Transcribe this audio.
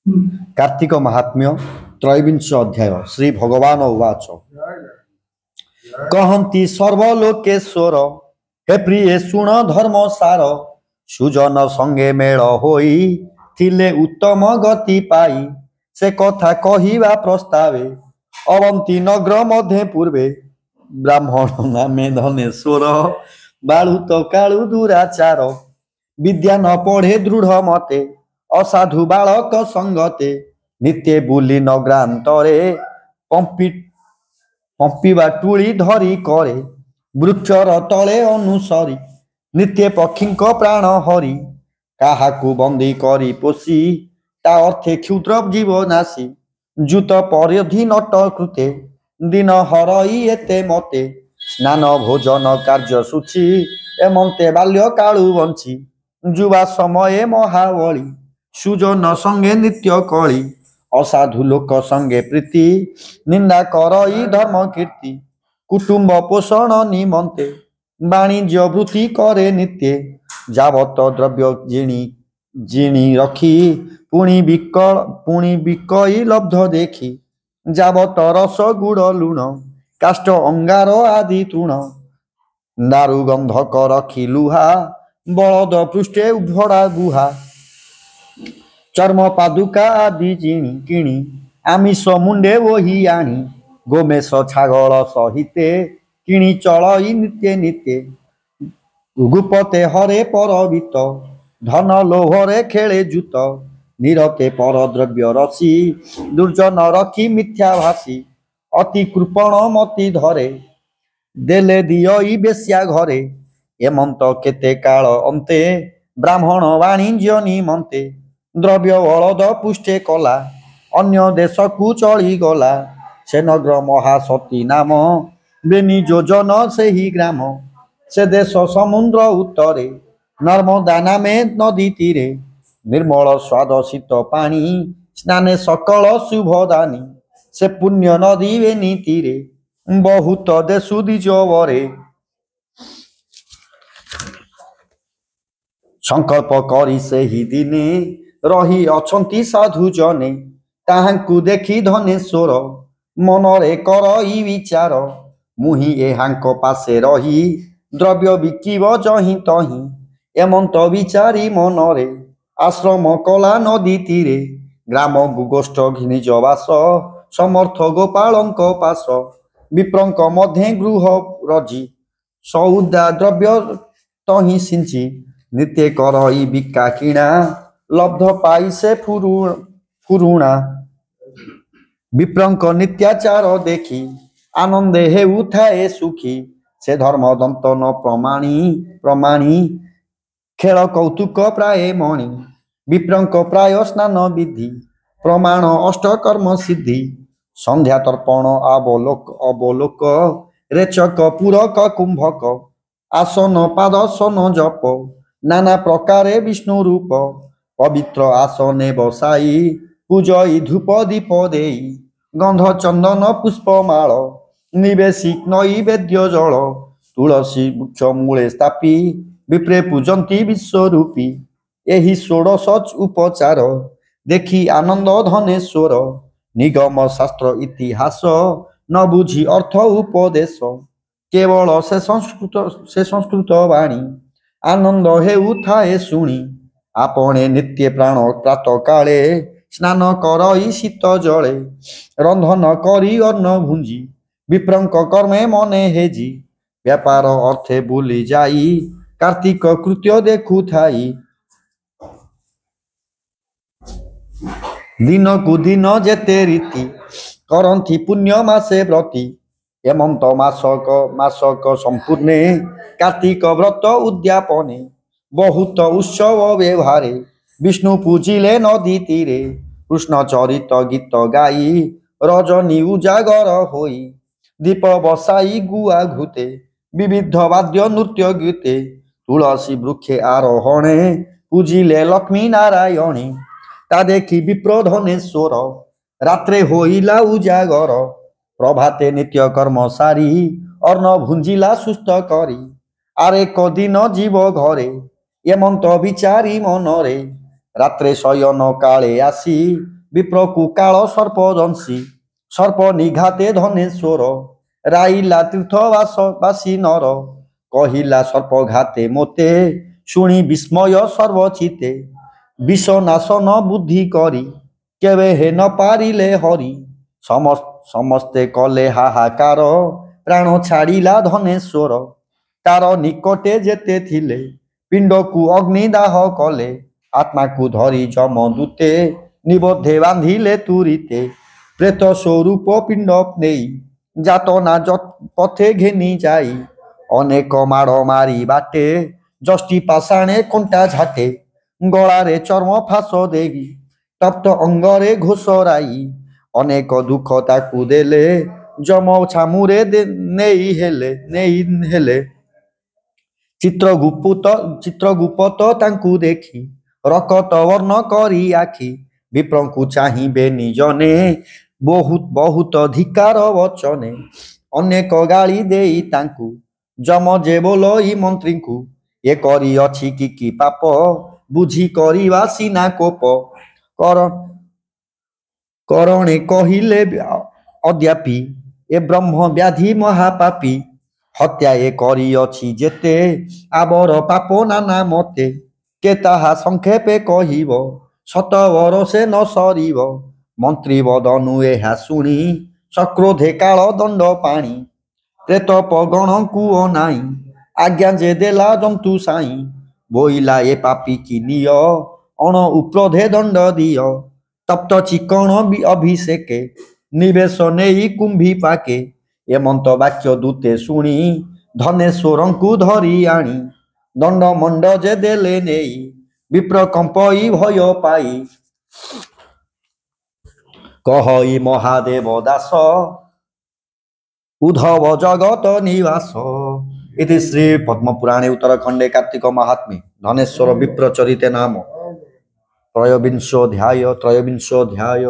कार्तिक महात्म्य त्रयोविंश अध्याय श्री भगवान उवाच कहन्ति सर्वलोकेश्वर हे प्रिय शुण धर्म सार सुजन संगे मेल होई थिले उत्तम गति पाई से कथा कहिबा प्रस्तावे अवंती नगर मध्य पूर्वे ब्राह्मण नामे धनेश्वर बाळुत काळु दुराचार विद्या न पढ़े दृढ़ मते असाधु बालक संगते नित्य बुली नग्रांतरे पंपिबा टूली धरी करे वृक्षर तले अनुसरी नित्य पक्षीक प्राण हरि काहाकु बंदी करी पोषी ता अर्थे क्षुद्र जीव नासी जूत परिधि नट कृते दिन हरई एते मते स्नान भोजन कार्य सूची एमंते बाल्य काळु बंची जुवा समय महावली सुजन संगे नित्य कली असाधु लोक संगे प्रीति निंदा करई धर्म कीर्ति कुटुंब पोषण निमंते वाणिज्य वृत्ति करे नित्य जावत द्रव्य जिणी रखी पुणी बिकई लब्ध देखी जावत रस गुड़ लुण काष्ट अंगार आदि तृण दारु गंधक रखी लुहा बलद पृष्ठे भड़ा गुहा चर्म पादुका आदि किणी आमिष मुंडे वही आणी गोमेश छागल सहिते किणी चलई नित्य नित्य गुपते हरे परवित धन लोभरे खेले जूत निरते पर द्रव्य रसी दुर्जन रखी मिथ्या भाषी अति कृपण मति धरे देले दियई बेश्या घरे एमंत केते काल अंते ब्राह्मण वाणिज्य निमंते द्रव्य बलद पुष्टे कला अन्य देश को चली गला से नगर महासती नाम बेनी योजन से ही ग्राम से देश समुद्र उत्तरे नर्मदा नामे नदी तीरे निर्मल स्वाद शीत पानी स्नाने सकल शुभदानी से पुण्य नदी बेनी तीरे बहुत देशु द्विजवरे संकल्प करी से ही दिने रही अछंती साधु जने ताहांकु देखी धनेश्वर मनरे करई विचार मुही एहांक पासे रही द्रव्य बिकिब जही तही एमंत विचारी मनरे आश्रम कला नदी तीरे ग्राम गोष्ठ निज वास समर्थ गोपालंक पास विप्रंक मध्य गृह रजी सौदा द्रव्य तही सिंची नित्य करई बिका किणा लब्ध पाई से फुरुणा विप्रंक नित्याचार देखी आनंदे हे उठाए सुखी से धर्म दंत न प्रमाणी खेल कौतुक प्राय मणि विप्रंक प्राय स्नान विधि प्रमाण अष्टकर्म सिद्धि संध्या तर्पण अवलोक रेचक पूरक कुंभक आसन पादसन जप नाना प्रकारे विष्णु रूप पवित्र आसने बसाई पूजई धूप दीप देई गंध चंदन पुष्पमाल निवेशिक नैवेद्य जल तुलसी वृक्ष मूले स्थापी विप्रे पूजंती विश्वरूपी एही षोडश उपचार देखी आनंद धनेश्वर निगम शास्त्र इतिहास न बुझी अर्थ उपदेश केवल से संस्कृत वाणी आनंद हेउ थाए शुणी आपणे नित्य प्राण प्रातः काले स्नान करई शीत जले रंधन करी अन्न भुंजी विप्रंक कर्मे मने हेजी व्यापार अर्थे बुली जाई कार्तिक कृत्य देखु थाई दिन को दिन जेते रीति करंथि पुण्य मासे व्रती हेमंत मासक संपूर्णे कार्तिक व्रत उद्यापने बहुत उत्सव व्यवहारे विष्णु पूजिले नदी तीरे कृष्ण चरित गीत गाई रजनी उजागर होई दीप बसाई गुआ घुते विविध वाद्य नृत्य गीते तुलसी वृक्षे आरोहणे पूजिले लक्ष्मी नारायणी ता देखी विप्र धनेश्वर रात्रे होइला उजागर प्रभाते नित्य कर्म सारी अर्ण भुंजिला सुस्थ करी आरे कदिन जीव घरे एमंत विचारी मनरे रात्रे शयन काले आसी विप्रकु काल सर्प दंशी सर्प निघाते धनेश्वर राइला तीर्थवासी नर कहिला सर्प घाते मोते शुणी विस्मय सर्वचिते विष नाशन बुद्धि करी केवे हे न पारिले हरि समस्ते कले हाहाकार प्राण छाड़िला धनेश्वर तार निकटे जेते थिले पिंड को अग्निदाह कले आत्मा को धरी जमदूते निबद्धे बांधिले तुरीते प्रेत स्वरूप पिंड नेई जातना पथे घेनी जाई अनेक माड़ मारी बाटे जष्टि पाषाणे कंटा झाटे गलारे चर्म फास देवी तप्त अंगरे घोषराई अनेक दुख ताकू देले जम छामुरे नेई हेले चित्रगुप्त तांकू देखी रकत वर्ण करी आखि विप्रंकु चाहिबे निजने बहुत बहुत धिकार वचने अनेक गाली देई तांकू जम जे बोलई मंत्री को ये करी अछि कि पाप बुझी करिवा सीना कोप करणे कहिले अद्यापि ए ब्रह्म व्याधि महापापी हत्या ए करी अछि जेते आबर पाप नाना मते के ताहा संक्षेपे कहिब शत वर्षे न सरिब मंत्री बदनु एहा शुणी सक्रोधे काल दंड पाणी प्रेत पगण को अनाई आज्ञा जे देला जंतु साई बोइला ए पापी की निय अण उपरोधे दंड दिय तप्त चिकण अभिषेके निवेश नेई कुंभी पाके ए मंत वाक्य दूते शुणी धनेश्वर को धरी आनी दंड मंड जे देले नेई विप्र कंपई भय पाई कहई महादेव दास उद्धव जगत निवास। इति श्री पद्मपुराणे उत्तरखंडे कार्तिक महात्म्ये धनेश्वर विप्र चरिते नाम त्रयोविंशोऽध्याय।